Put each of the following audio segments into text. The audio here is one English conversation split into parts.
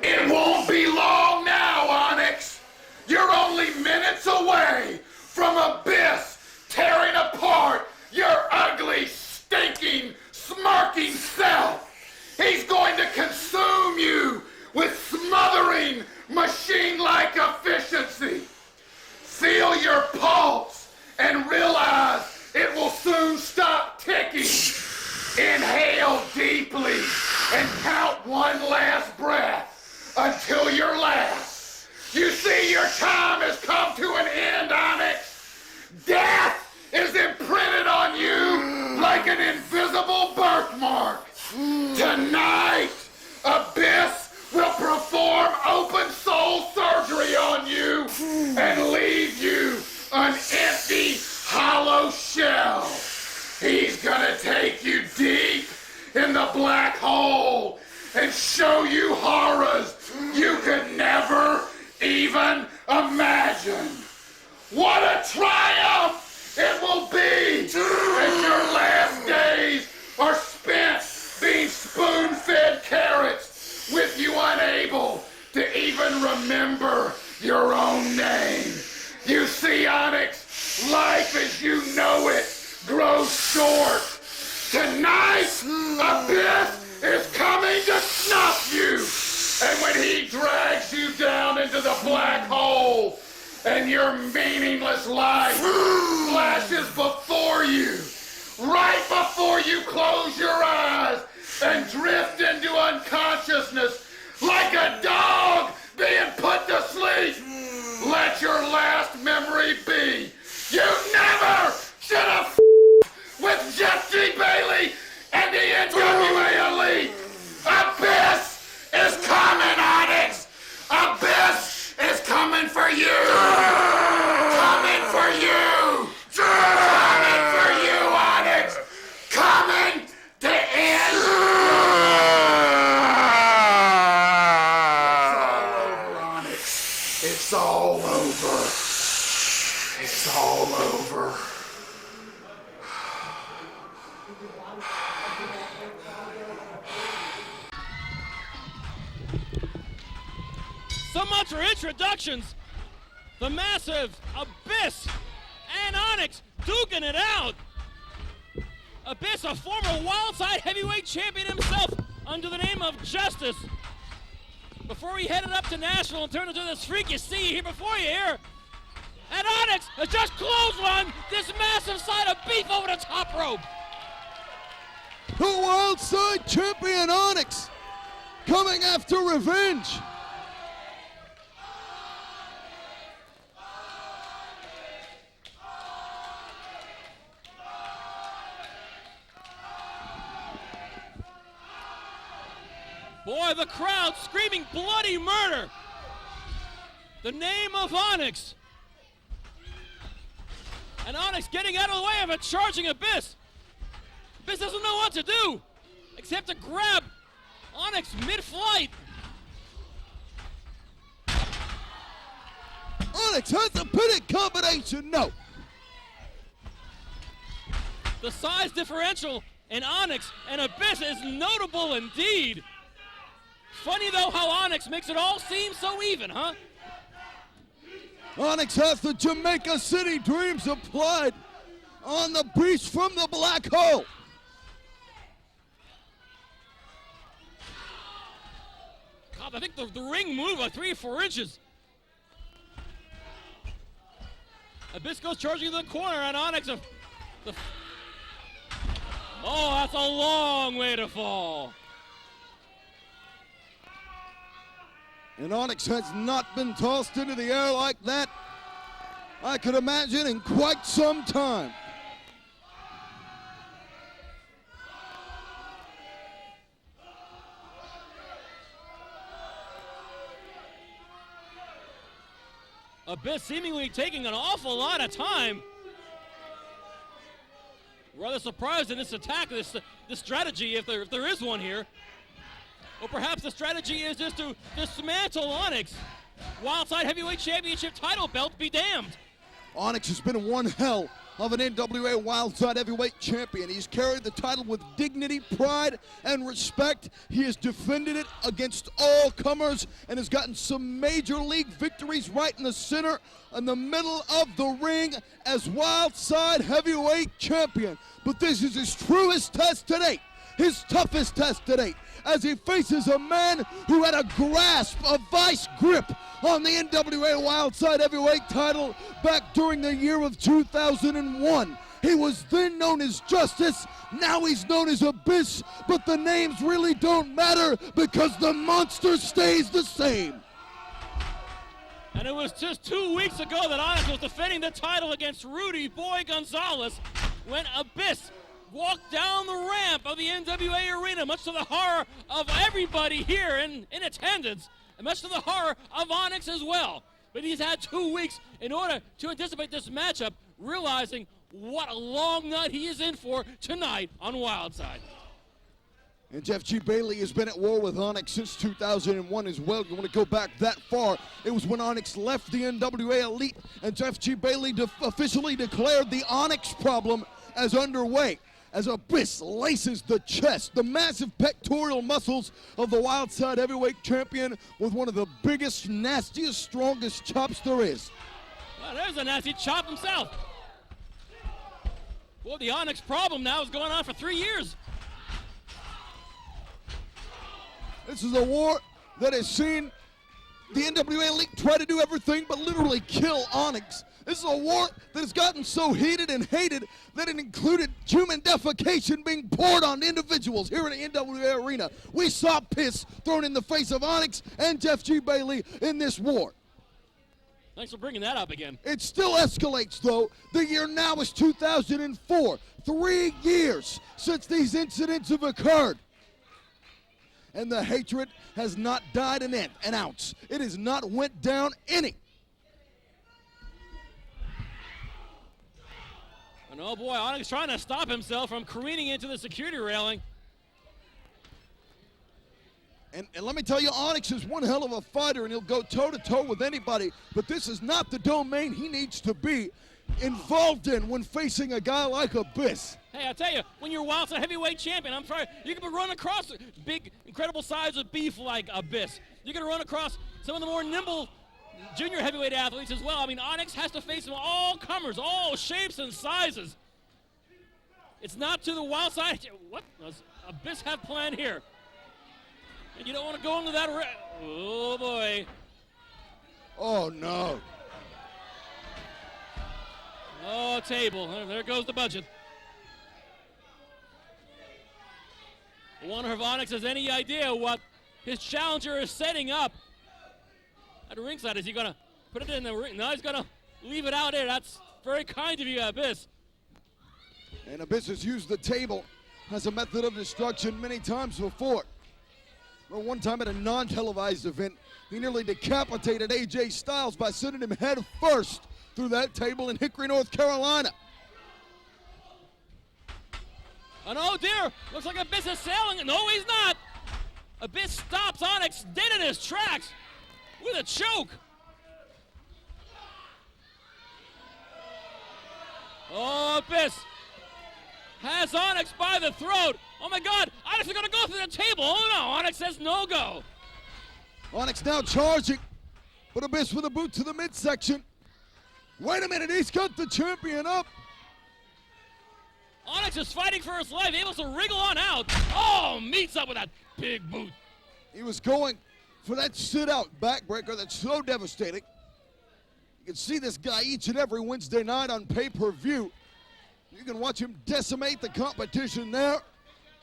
It won't be long now, Onyx. You're only minutes away from Abyss tearing apart your ugly, stinking, smirking self. He's going to consume you with smothering, machine-like efficiency. Feel your pulse and realize it will soon stop ticking. Inhale deeply and count one last breath until your last. You see, your time has come to an end, Onyx. Death is imprinted on you like an invisible birthmark. Tonight, Abyss will perform open soul surgery on you and leave you an empty, hollow shell. He's gonna take you deep in the black hole and show you horrors you could never even imagine. What a triumph it will be as your last days are spent being spoon-fed carrots with you unable to even remember your own name. You see, Onyx, life as you know it grows short. Tonight, Abyss is coming to snuff you. And when he drags you down into the black hole and your meaningless life flashes before you, right before you close your eyes and drift into unconsciousness like a dog being put to sleep, let your last memory be you never should have with Jesse Bailey and the NWA Elite. Abyss is coming, Onyx. Abyss is coming for you. Coming for you. Coming for you, Onyx. Coming to end. It's all over, Onyx. It's all over. It's all over. So much for introductions. The massive Abyss and Onyx duking it out. Abyss, a former Wildside heavyweight champion himself, under the name of Justice. Before he headed up to Nashville and turned into this freak you see here before you here. And Onyx has just clotheslined this massive side of beef over the top rope. The Wildside champion Onyx coming after revenge. Boy, the crowd screaming bloody murder. The name of Onyx. And Onyx getting out of the way of a charging Abyss. Abyss doesn't know what to do except to grab Onyx mid-flight. Onyx has a pinning combination, no. The size differential in Onyx and Abyss is notable indeed. Funny though how Onyx makes it all seem so even, huh? Onyx has the Jamaica City Dreams applied on the beast from the black hole. God, I think the ring moved like 3 or 4 inches. Abyss goes charging to the corner and Onyx. Oh, that's a long way to fall. And Onyx has not been tossed into the air like that, I could imagine, in quite some time. Abyss seemingly taking an awful lot of time. Rather surprised in this attack, this strategy, if there is one here. Or perhaps the strategy is just to dismantle Onyx. Wildside Heavyweight Championship title belt be damned. Onyx has been one hell of an NWA Wildside heavyweight champion. He's carried the title with dignity, pride, and respect. He has defended it against all comers and has gotten some major league victories right in the center, in the middle of the ring as Wildside heavyweight champion. But this is his truest test to date, his toughest test to date, as he faces a man who had a grasp, a vice grip on the NWA Wildside heavyweight title back during the year of 2001. He was then known as Justice, now he's known as Abyss, but the names really don't matter because the monster stays the same. And it was just 2 weeks ago that Onyx was defending the title against Rudy Boy Gonzalez when Abyss walked down the ramp of the NWA arena, much to the horror of everybody here in attendance, and much to the horror of Onyx as well. But he's had 2 weeks in order to anticipate this matchup, realizing what a long night he is in for tonight on Wildside. And Jeff G. Bailey has been at war with Onyx since 2001 as well. You want to go back that far? It was when Onyx left the NWA Elite and Jeff G. Bailey officially declared the Onyx problem as underway, as Abyss laces the chest, the massive pectoral muscles of the Wildside heavyweight champion with one of the biggest, nastiest, strongest chops there is. Well, there's a nasty chop himself. Well, the Onyx problem now is going on for 3 years. This is a war that has seen the NWA Elite try to do everything but literally kill Onyx. This is a war that has gotten so heated and hated that it included human defecation being poured on individuals here in the NWA arena. We saw piss thrown in the face of Onyx and Jeff G. Bailey in this war. Thanks for bringing that up again. It still escalates, though. The year now is 2004. 3 years since these incidents have occurred. And the hatred has not died an ounce. It has not went down any. And oh boy, Onyx trying to stop himself from careening into the security railing. And let me tell you, Onyx is one hell of a fighter, and he'll go toe-to-toe with anybody, but this is not the domain he needs to be involved in when facing a guy like Abyss. Hey, I tell you, when you're Wildside heavyweight champion, I'm sorry, you can run across big, incredible size of beef like Abyss. You're going to run across some of the more nimble junior heavyweight athletes as well. I mean, Onyx has to face them all comers, all shapes and sizes. It's not to the Wildside. What does Abyss have planned here? And you don't want to go into that. Oh, boy. Oh, no. Oh, table. There goes the budget. I wonder if Onyx has any idea what his challenger is setting up at ringside. Is he going to put it in the ring? No, he's going to leave it out there. That's very kind of you, Abyss. And Abyss has used the table as a method of destruction many times before. Or one time at a non-televised event, he nearly decapitated AJ Styles by sending him head first through that table in Hickory, North Carolina. And oh dear, looks like Abyss is sailing. No, he's not. Abyss stops Onyx dead in his tracks with a choke. Oh, Abyss has Onyx by the throat. Oh my God, Onyx is gonna go through the table. Oh no, Onyx says no go. Onyx now charging, but Abyss with a boot to the midsection. Wait a minute, he's got the champion up. Onyx is fighting for his life, able to wriggle on out. Oh, meets up with that big boot. He was going for that sit-out backbreaker that's so devastating. You can see this guy each and every Wednesday night on pay-per-view. You can watch him decimate the competition there.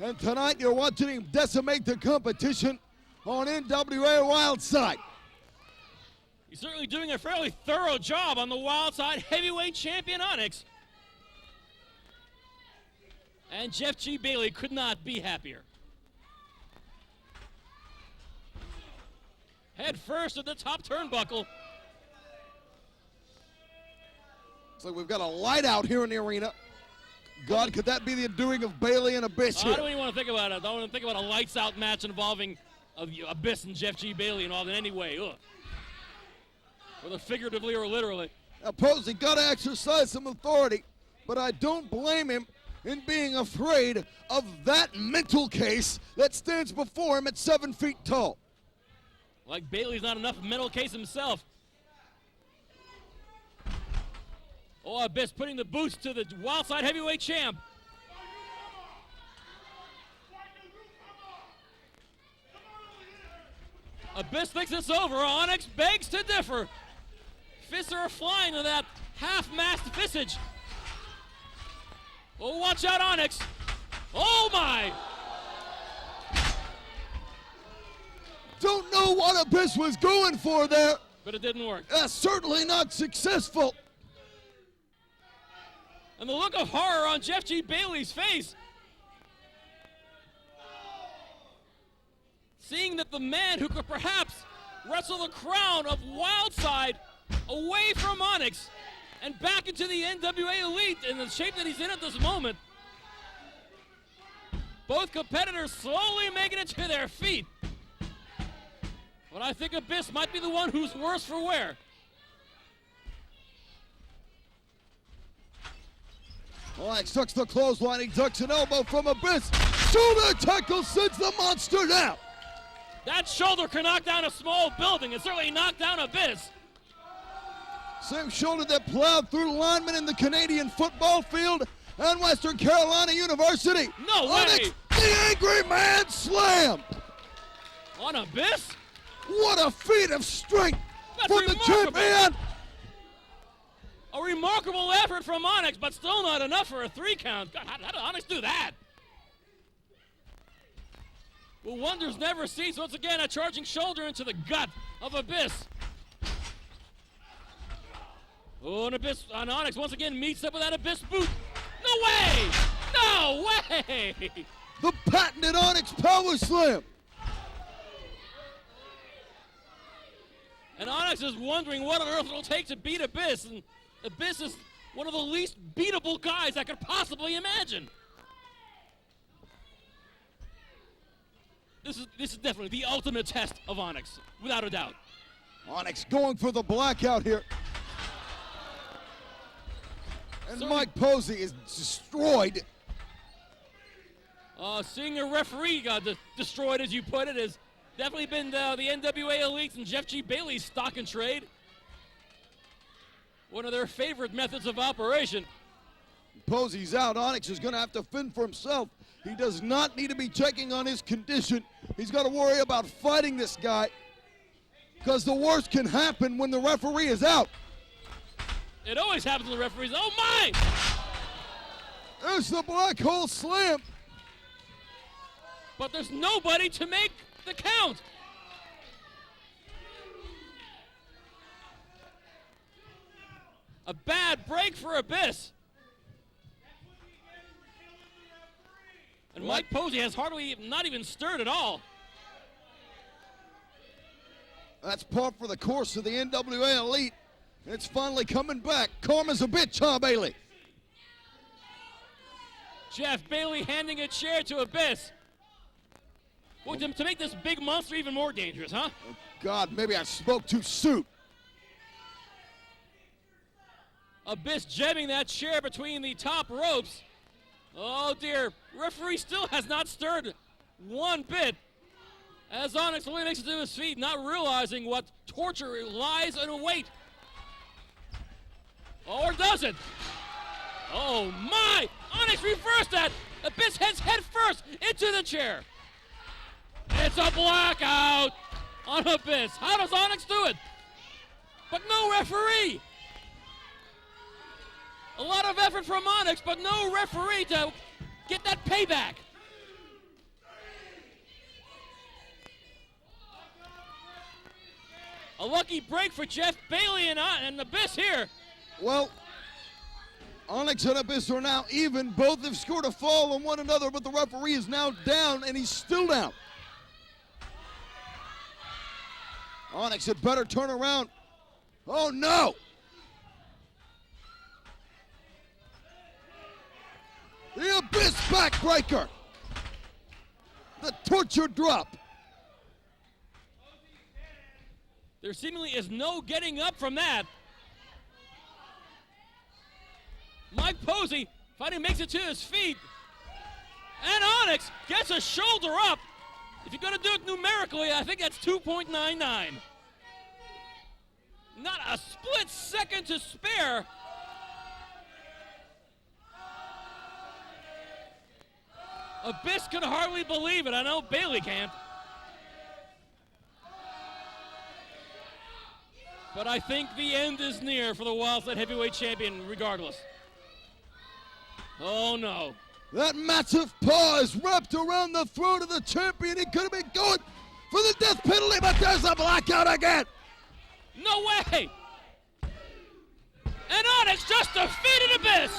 And tonight you're watching him decimate the competition on NWA Wildside. He's certainly doing a fairly thorough job on the Wildside heavyweight champion Onyx. And Jeff G. Bailey could not be happier. Head first at the top turnbuckle. Looks like we've got a light out here in the arena. God, could that be the doing of Bailey and Abyss here? I don't even want to think about it. I don't want to think about a lights out match involving Abyss and Jeff G. Bailey involved in any way. Ugh. Whether figuratively or literally. Now, Posey got to exercise some authority. but I don't blame him in being afraid of that mental case that stands before him at 7 feet tall. Like Bailey's not enough mental case himself. Oh, Abyss putting the boost to the Wildside heavyweight champ. Abyss thinks it's over. Onyx begs to differ. Fists are flying to that half-masked visage. Oh, watch out, Onyx. Oh, my. Don't know what Abyss was going for there. But it didn't work. Certainly not successful. And the look of horror on Jeff G. Bailey's face. Seeing that the man who could perhaps wrestle the crown of Wildside away from Onyx and back into the NWA Elite in the shape that he's in at this moment. Both competitors slowly making it to their feet. But I think Abyss might be the one who's worse for wear. Onyx tucks the clothesline. He ducks an elbow from Abyss. Shoulder tackle sends the monster down. That shoulder can knock down a small building and certainly knock down Abyss. Same shoulder that plowed through linemen in the Canadian football field and Western Carolina University. No way! Onyx, the Angry Man slam. On Abyss? What a feat of strength That's from the remarkable. champion. A remarkable effort from Onyx, but still not enough for a 3 count. God, how did Onyx do that? Well, wonders never cease. Once again, a charging shoulder into the gut of Abyss. Oh, and Abyss on Onyx once again meets up with that Abyss boot. No way! No way! The patented Onyx power slam. And Onyx is wondering what on earth it'll take to beat Abyss. And Abyss is one of the least beatable guys I could possibly imagine. This is definitely the ultimate test of Onyx, without a doubt. Onyx going for the blackout here. And So- Mike Posey is destroyed. Seeing a referee got destroyed, as you put it, has definitely been the NWA Elites and Jeff G. Bailey's stock and trade. One of their favorite methods of operation. Posey's out. Onyx is going to have to fend for himself. He does not need to be checking on his condition. He's got to worry about fighting this guy because the worst can happen when the referee is out. It always happens to the referees. Oh, my! There's the black hole slam. But there's nobody to make the count. A bad break for Abyss. And Mike Posey has hardly, not even stirred at all. That's par for the course of the NWA Elite. It's finally coming back. Karma's a bitch, huh, Bailey? Jeff Bailey handing a chair to Abyss. Well, to make this big monster even more dangerous, huh? Oh, God, maybe I spoke too soon. Abyss jamming that chair between the top ropes. Oh dear, referee still has not stirred one bit. As Onyx only makes it to his feet, not realizing what torture lies in await. Or does it? Oh my! Onyx reversed that! Abyss heads head first into the chair. It's a blackout on Abyss. How does Onyx do it? But no referee. A lot of effort from Onyx, but no referee to get that payback. A lucky break for Jeff Bailey and Abyss here. Well, Onyx and Abyss are now even. Both have scored a fall on one another, but the referee is now down, and he's still down. Onyx had better turn around. Oh, no! The Abyss backbreaker. The torture drop. There seemingly is no getting up from that. Mike Posey finally makes it to his feet. And Onyx gets a shoulder up. If you're going to do it numerically, I think that's 2.99. Not a split second to spare. Abyss can hardly believe it. I know Bailey can't. But I think the end is near for the Wildside heavyweight champion regardless. Oh no. That massive paw is wrapped around the throat of the champion. He could have been going for the death penalty, but there's a blackout again. No way! And Onyx just defeated Abyss!